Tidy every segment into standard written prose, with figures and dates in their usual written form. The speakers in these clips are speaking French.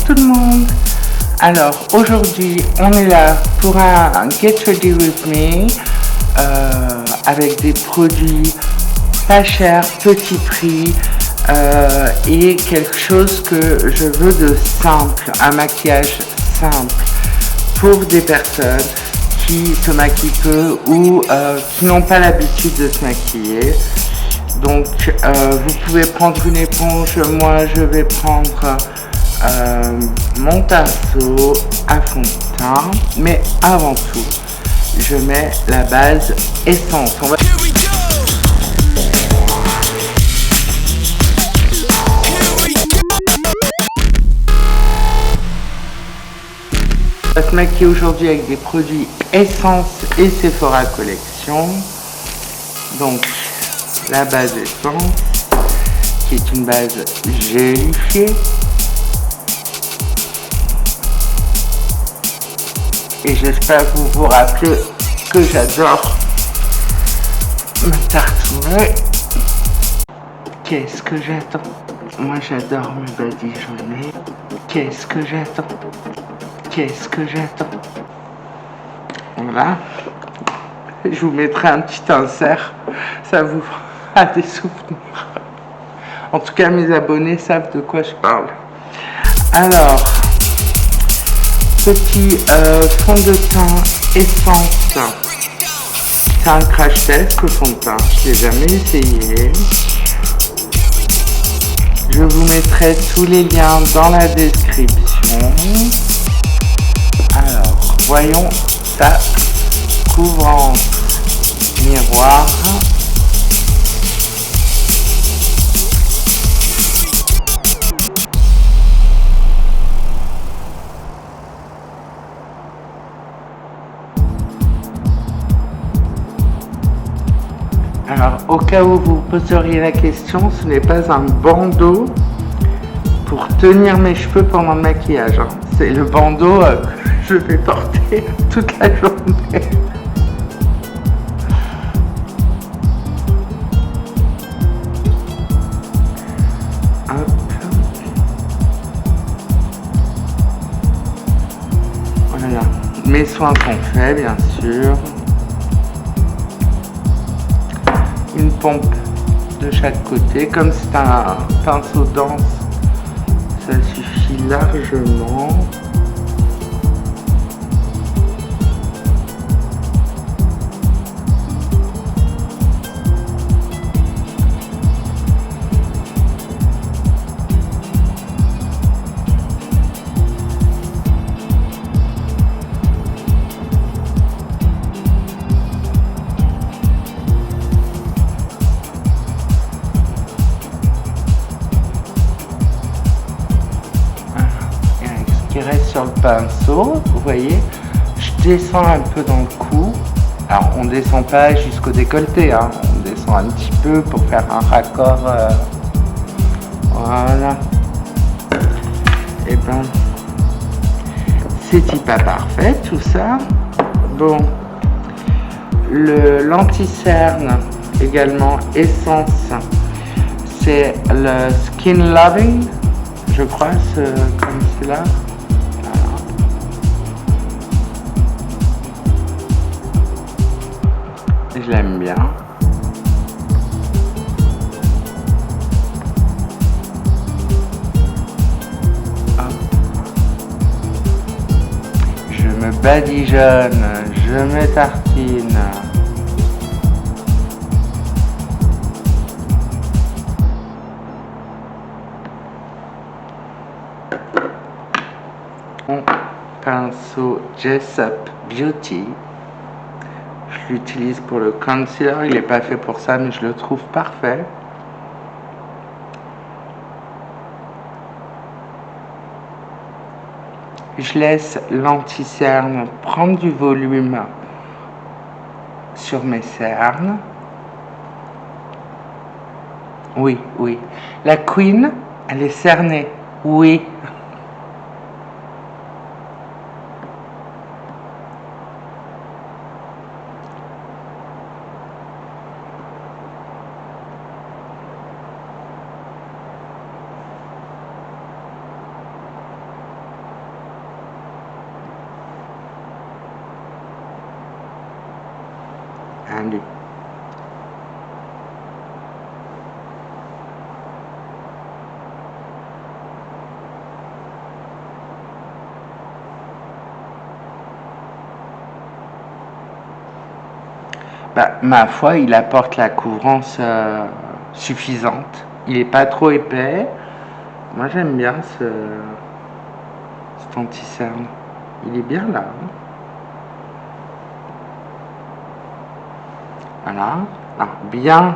tout le monde. Alors aujourd'hui on est là pour un Get Ready With Me avec des produits pas chers, petit prix et quelque chose que je veux de simple, un maquillage simple pour des personnes qui se maquillent peu ou qui n'ont pas l'habitude de se maquiller. Donc vous pouvez prendre une éponge, moi je vais prendre mon pinceau à fond de teint, mais avant tout je mets la base essence. On va se maquiller aujourd'hui avec des produits Essence et Sephora Collection. Donc la base Essence qui est une base gélifiée et j'espère que vous vous rappelez que j'adore me tartiner. Qu'est-ce que j'attends? Moi j'adore me badigeonner. Qu'est-ce que j'attends? Qu'est-ce que j'attends? Voilà. Je vous mettrai un petit insert. Ça vous fera des souvenirs. En tout cas, mes abonnés savent de quoi je parle. Alors, petit fond de teint Essence. C'est un crash test, le fond de teint. Je l'ai jamais essayé. Je vous mettrai tous les liens dans la description. Alors, voyons sa couvrance. Miroir. Alors, au cas où vous poseriez la question, ce n'est pas un bandeau pour tenir mes cheveux pendant le maquillage. Hein. C'est le bandeau que je vais porter toute la journée. Hop. Voilà. Mes soins sont faits, bien sûr. Une pompe de chaque côté, comme c'est un pinceau dense, ça suffit largement. Qui reste sur le pinceau, vous voyez, je descends un peu dans le cou. Alors on descend pas jusqu'au décolleté, hein. On descend un petit peu pour faire un raccord. Voilà. Et ben, c'est pas parfait tout ça. Bon, le l'anti-cerne également Essence, c'est le Skin Loving, je crois, comme c'est là. Je l'aime bien. Hop. Je me badigeonne, je me tartine. Mon pinceau Jessup Beauty. Je l'utilise pour le concealer, il n'est pas fait pour ça, mais je le trouve parfait. Je laisse l'anti-cerne prendre du volume sur mes cernes. Oui, oui. La Queen, elle est cernée. Oui. Allez. Bah, ma foi, il apporte la couvrance suffisante. Il n'est pas trop épais. Moi, j'aime bien cet anti-cerne. Il est bien là. Hein. Voilà. Alors, bien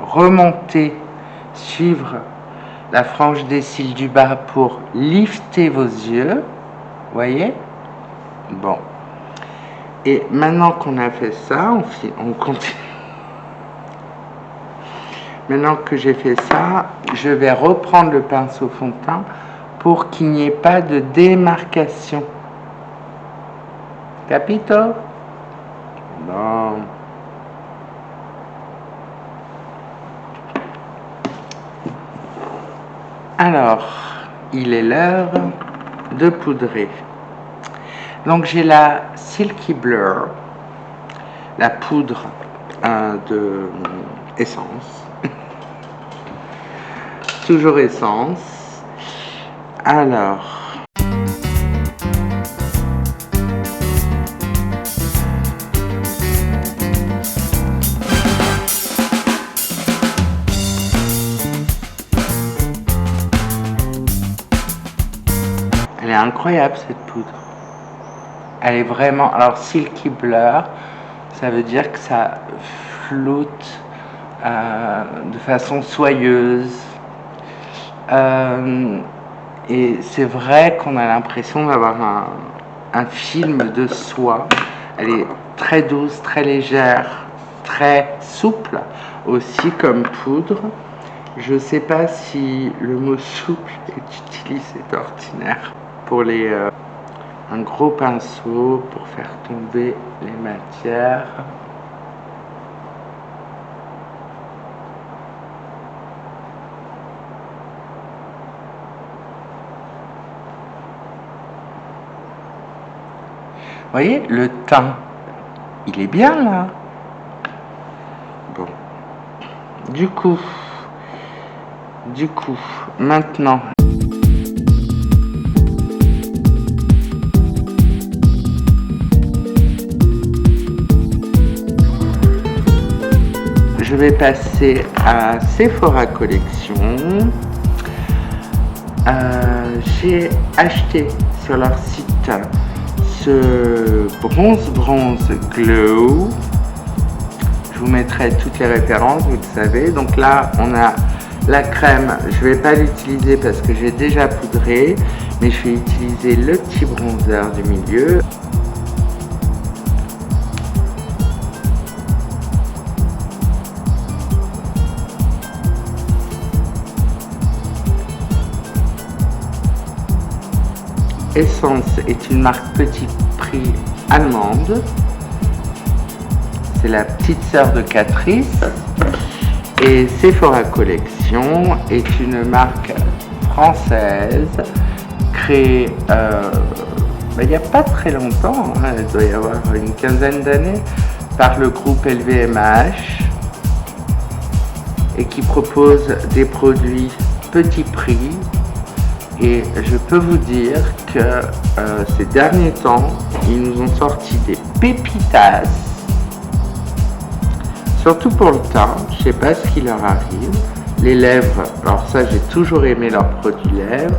remonter, suivre la frange des cils du bas pour lifter vos yeux. Voyez? Bon. Et maintenant qu'on a fait ça, on continue. Maintenant que j'ai fait ça, je vais reprendre le pinceau fond de teint pour qu'il n'y ait pas de démarcation. Capito? Bon. Alors, il est l'heure de poudrer. Donc j'ai la Silky Blur, la poudre de essence. Toujours essence. Alors, elle est incroyable cette poudre. Elle est vraiment... Alors, Silky Blur, ça veut dire que ça flotte de façon soyeuse. Et c'est vrai qu'on a l'impression d'avoir un film de soie. Elle est très douce, très légère, très souple aussi comme poudre. Je ne sais pas si le mot souple est utilisé d'ordinaire pour un gros pinceau pour faire tomber les matières. Vous voyez, le teint, il est bien là. Bon. Du coup, maintenant, je vais passer à Sephora Collection. J'ai acheté sur leur site ce bronze glow. Je vous mettrai toutes les références, vous le savez. Donc là, on a la crème. Je ne vais pas l'utiliser parce que j'ai déjà poudré, mais je vais utiliser le petit bronzer du milieu. Essence est une marque petit prix allemande. C'est la petite sœur de Catrice. Et Sephora Collection est une marque française créée il n'y a pas très longtemps, hein, il doit y avoir une quinzaine d'années, par le groupe LVMH et qui propose des produits petit prix. Et je peux vous dire que ces derniers temps, ils nous ont sorti des pépitas, surtout pour le teint. Je sais pas ce qui leur arrive. Les lèvres, alors ça j'ai toujours aimé leurs produits lèvres,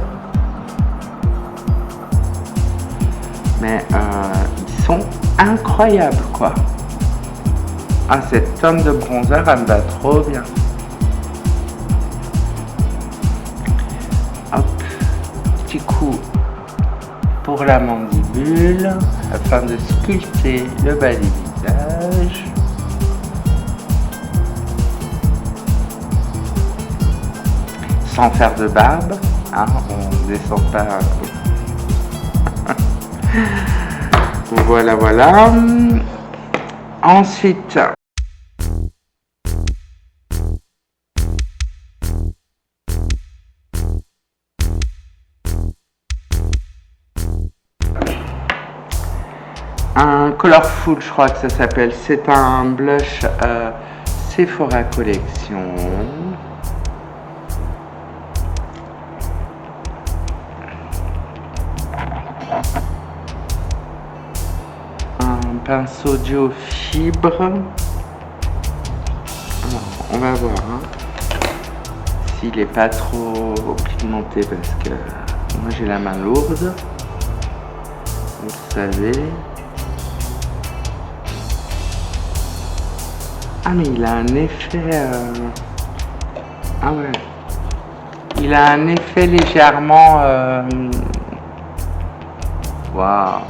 mais ils sont incroyables quoi. Ah, cette teinte de bronzer, elle me va trop bien. Hop, petit coup pour la mandibule afin de sculpter le bas du visage. Sans faire de barbe, hein, on descend pas. Voilà. Ensuite, un Colorful, je crois que ça s'appelle. C'est un blush Sephora Collection. Un pinceau duo fibre. Alors, on va voir s'il n'est pas trop pigmenté parce que moi j'ai la main lourde. Vous savez. Ah mais il a un effet... Ah ouais. Il a un effet légèrement... Waouh.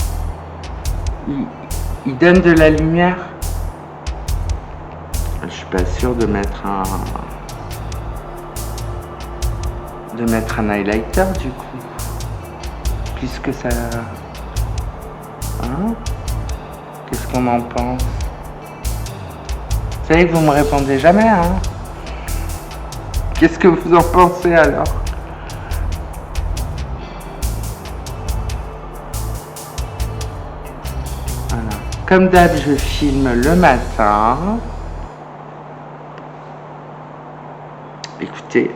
Il donne de la lumière. Je suis pas sûr de mettre un... highlighter du coup. Puisque ça... Hein? Qu'est-ce qu'on en pense? Vous savez que vous me répondez jamais, hein? Qu'est-ce que vous en pensez alors? Voilà. Comme d'hab, je filme le matin. Écoutez,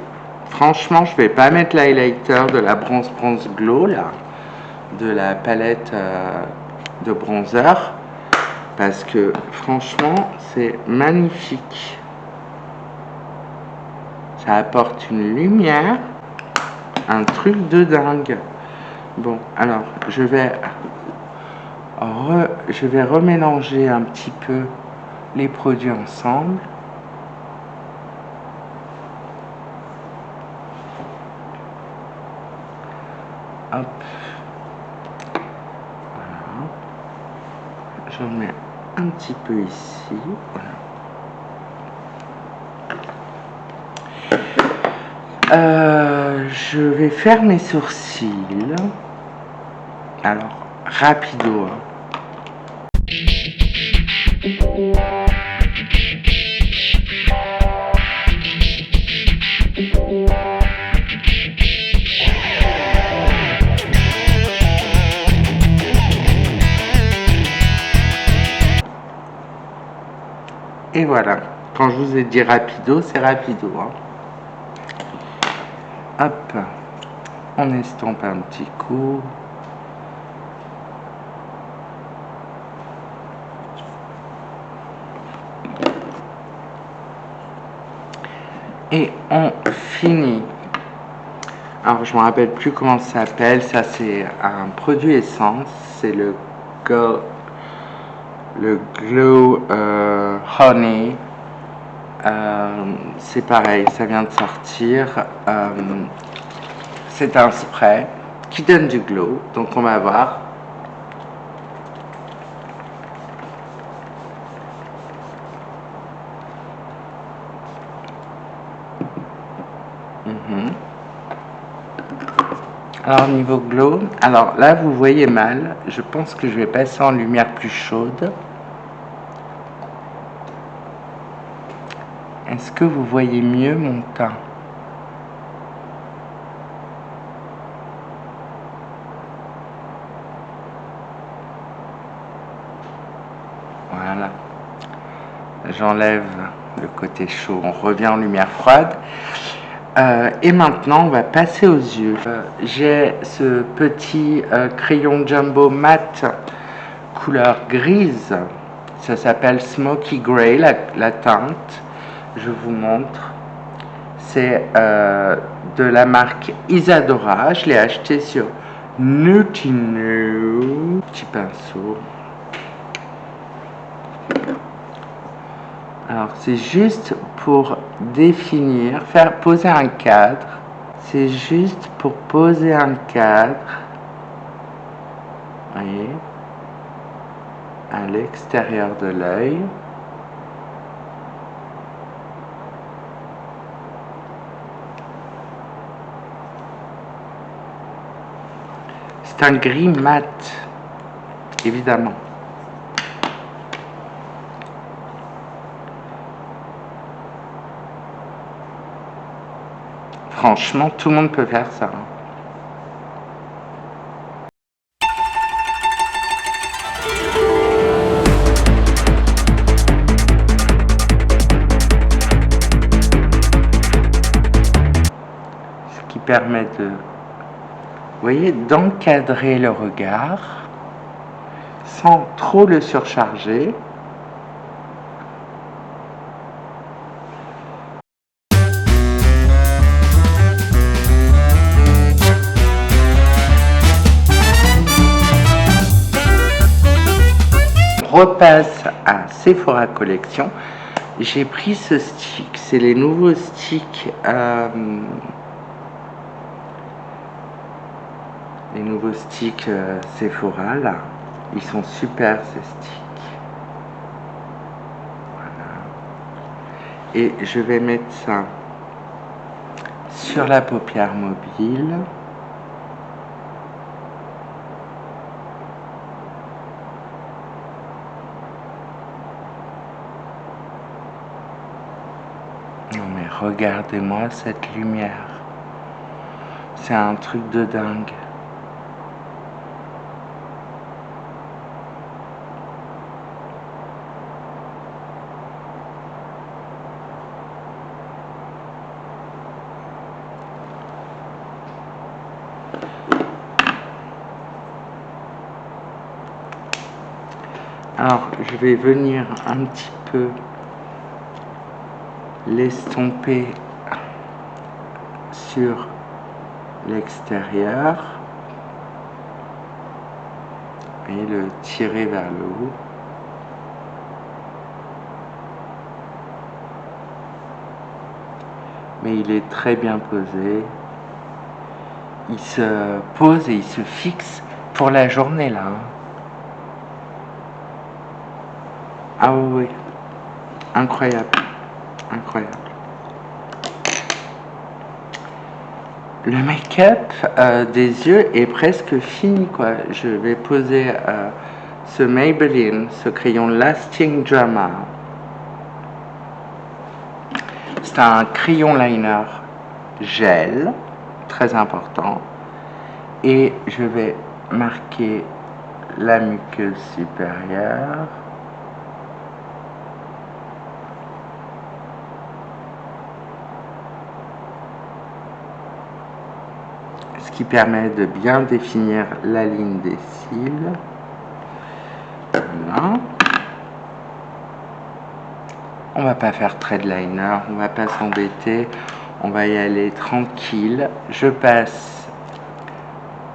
franchement, je vais pas mettre l'highlighter de la Bronze Glow, là, de la palette de bronzer. Parce que franchement c'est magnifique, ça apporte une lumière, un truc de dingue. Bon, alors je vais remélanger un petit peu les produits ensemble. Hop, voilà. J'en mets un petit peu ici, voilà. Je vais faire mes sourcils. Alors, rapido. Et voilà, quand je vous ai dit rapido, c'est rapido. Hop, on estompe un petit coup. Et on finit. Alors je me rappelle plus comment ça s'appelle. Ça c'est un produit essence. C'est le Glow Honey. C'est pareil, ça vient de sortir. C'est un spray qui donne du glow. Donc on va voir. Alors niveau glow, alors là vous voyez mal, je pense que je vais passer en lumière plus chaude. Est-ce que vous voyez mieux mon teint? Voilà. J'enlève le côté chaud, on revient en lumière froide. Et maintenant on va passer aux yeux. J'ai ce petit crayon jumbo mat couleur grise, ça s'appelle Smoky Grey, la teinte. Je vous montre, c'est de la marque Isadora, je l'ai acheté sur Nutino. Petit pinceau. Alors c'est juste pour définir, faire poser un cadre. C'est juste pour poser un cadre. Vous voyez, à l'extérieur de l'œil. C'est un gris mat, évidemment. Franchement, tout le monde peut faire ça. ce qui permet de, vous voyez, d'encadrer le regard sans trop le surcharger. Repasse à Sephora Collection. J'ai pris ce stick, c'est les nouveaux sticks Sephora là, ils sont super ces sticks. Voilà. Et je vais mettre ça sur la paupière mobile. Non mais regardez-moi cette lumière. C'est un truc de dingue. Alors, je vais venir un petit peu l'estomper sur l'extérieur et le tirer vers le haut. Mais il est très bien posé. Il se pose et il se fixe pour la journée là. Ah oui, incroyable, incroyable. Le make-up des yeux est presque fini quoi. Je vais poser ce Maybelline, ce crayon Lasting Drama. C'est un crayon liner gel, très important. Et je vais marquer la muqueuse supérieure. Ce qui permet de bien définir la ligne des cils. Voilà. On va pas faire trait de liner, on va pas s'embêter, on va y aller tranquille. Je passe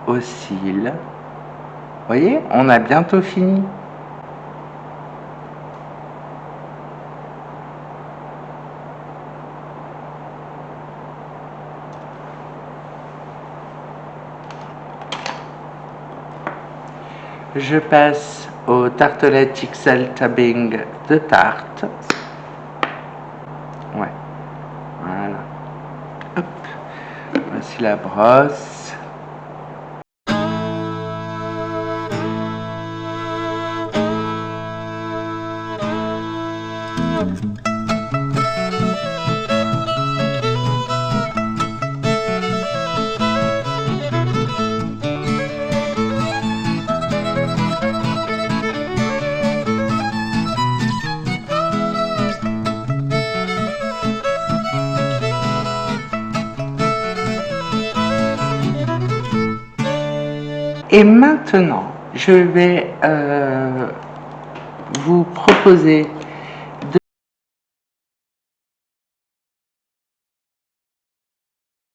aux cils. Vous voyez, on a bientôt fini. Je passe aux tartelettes XL Tabbing de Tarte. Ouais, voilà. Hop. Voici la brosse. Et maintenant, je vais vous proposer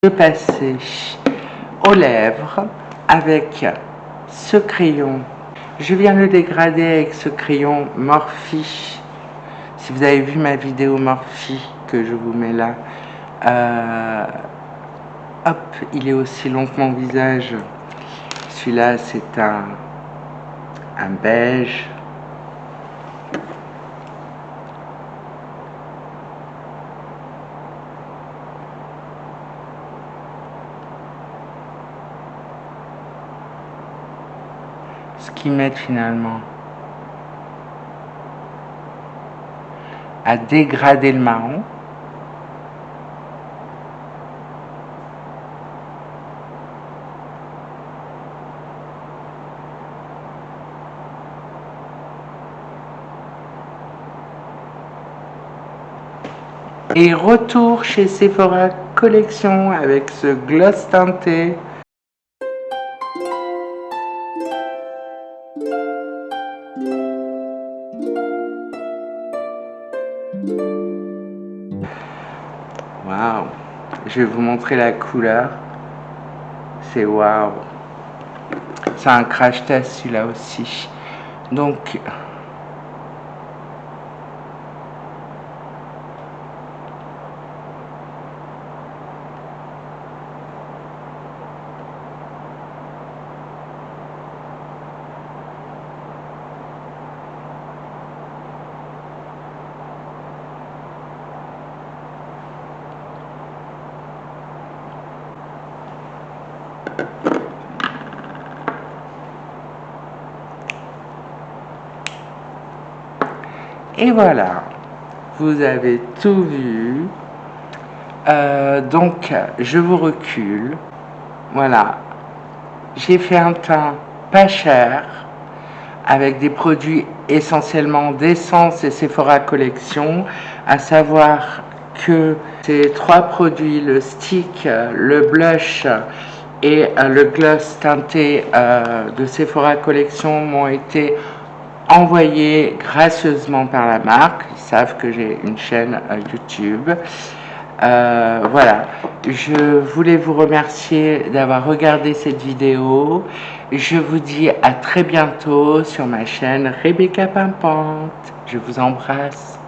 de passer aux lèvres avec ce crayon. Je viens le dégrader avec ce crayon Morphe. Si vous avez vu ma vidéo Morphe que je vous mets là, hop, il est aussi long que mon visage. Celui-là, c'est un beige. Ce qui m'aide finalement à dégrader le marron. Et retour chez Sephora collection avec ce gloss teinté. Waouh! Je vais vous montrer la couleur. C'est waouh! C'est un crash test celui-là aussi. Donc, et voilà, vous avez tout vu. Donc, je vous recule. Voilà, j'ai fait un teint pas cher avec des produits essentiellement d'Essence et Sephora Collection, à savoir que ces 3 produits, le stick, le blush et le gloss teinté de Sephora Collection, m'ont été envoyés gracieusement par la marque. Ils savent que j'ai une chaîne YouTube. Voilà, je voulais vous remercier d'avoir regardé cette vidéo. Je vous dis à très bientôt sur ma chaîne Rebecca Pimpante. Je vous embrasse.